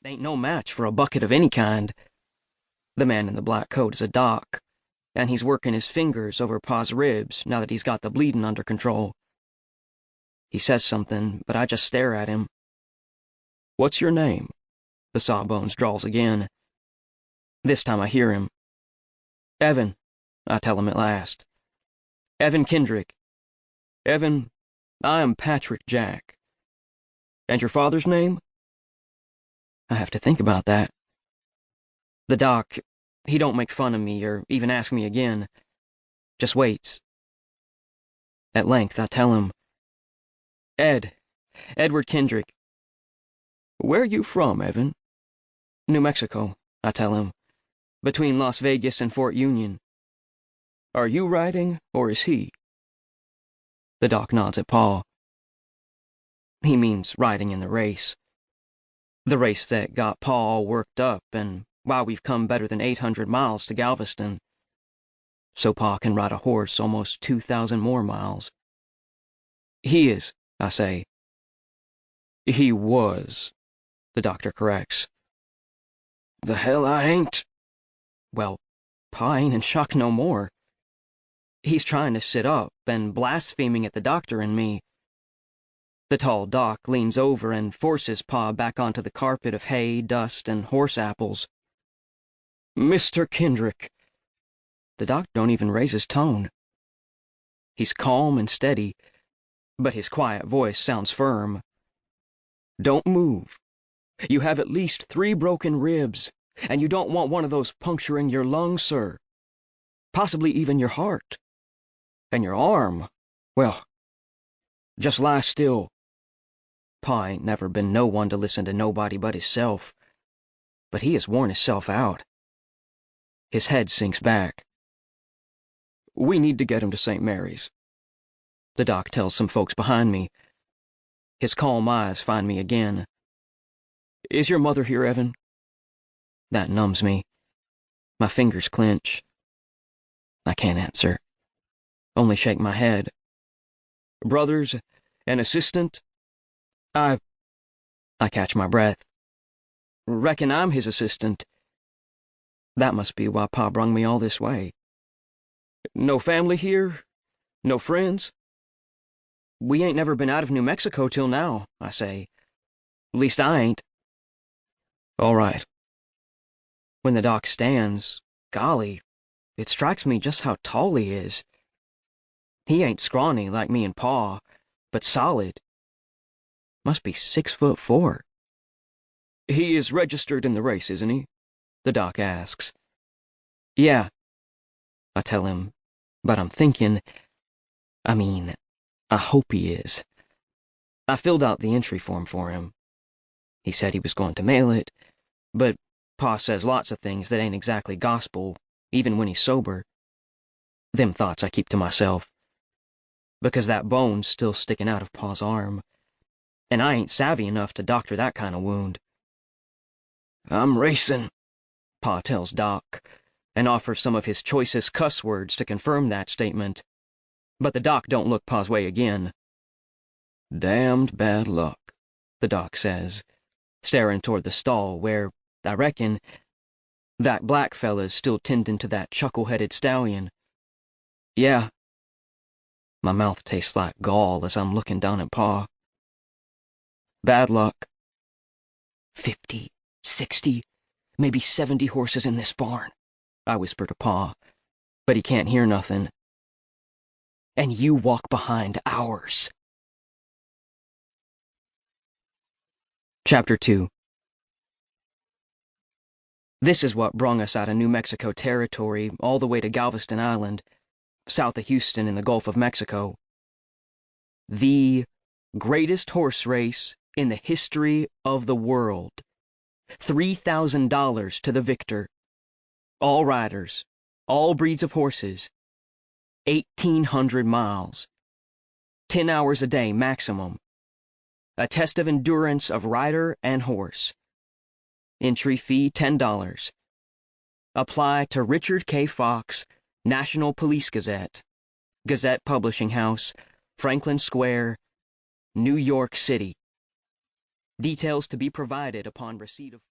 Ain't no match for a bucket of any kind. The man in the black coat is a doc, and he's working his fingers over Pa's ribs now that he's got the bleeding under control. He says something, but I just stare at him. "What's your name?" the sawbones drawls again. This time I hear him. "Evan," I tell him at last. "Evan Kendrick. Evan, I am Patrick Jack. And your father's name?" I have to think about that. The doc, he don't make fun of me or even ask me again. Just waits. At length, I tell him, Edward Kendrick." "Where you from, Evan?" "New Mexico," I tell him, "between Las Vegas and Fort Union." "Are you riding, or is he?" The doc nods at Pa. He means riding in the race. The race that got Pa all worked up, and why we've come better than 800 miles to Galveston. So Pa can ride a horse almost 2,000 more miles. "He is," I say. "He was," the doctor corrects. "The hell I ain't." Well, Pa ain't in shock no more. He's trying to sit up and blaspheming at the doctor and me. The tall doc leans over and forces Pa back onto the carpet of hay, dust, and horse apples. "Mr. Kendrick." The doc don't even raise his tone. He's calm and steady, but his quiet voice sounds firm. "Don't move. You have at least 3 broken ribs, and you don't want one of those puncturing your lungs, sir. Possibly even your heart. And your arm, well, just lie still." Pa ain't never been no one to listen to nobody but hisself, but he has worn hisself out. His head sinks back. "We need to get him to St. Mary's," the doc tells some folks behind me. His calm eyes find me again. "Is your mother here, Evan?" That numbs me. My fingers clench. I can't answer. Only shake my head. "Brothers, an assistant?" I catch my breath. "Reckon I'm his assistant." That must be why Pa brung me all this way. "No family here? No friends?" "We ain't never been out of New Mexico till now," I say. "Least I ain't." "All right." When the doc stands, golly, it strikes me just how tall he is. He ain't scrawny like me and Pa, but solid. Must be 6'4". "He is registered in the race, isn't he?" the doc asks. "Yeah," I tell him, but I'm thinking, I hope he is. I filled out the entry form for him. He said he was going to mail it, but Pa says lots of things that ain't exactly gospel, even when he's sober. Them thoughts I keep to myself, because that bone's still sticking out of Pa's arm, and I ain't savvy enough to doctor that kind of wound. "I'm racing," Pa tells Doc, and offers some of his choicest cuss words to confirm that statement. But the doc don't look Pa's way again. "Damned bad luck," the doc says, staring toward the stall where, I reckon, that black fella's still tending to that chuckle-headed stallion. "Yeah." My mouth tastes like gall as I'm looking down at Pa. "Bad luck." 50, 60, maybe 70 horses in this barn, I whisper to Pa, but he can't hear nothing. "And you walk behind ours." Chapter 2. This is what brung us out of New Mexico territory all the way to Galveston Island, south of Houston in the Gulf of Mexico. The greatest horse race in the history of the world. $3,000 to the victor. All riders, all breeds of horses. 1,800 miles. 10 hours a day maximum. A test of endurance of rider and horse. Entry fee $10. Apply to Richard K. Fox, National Police Gazette, Gazette Publishing House, Franklin Square, New York City. Details to be provided upon receipt of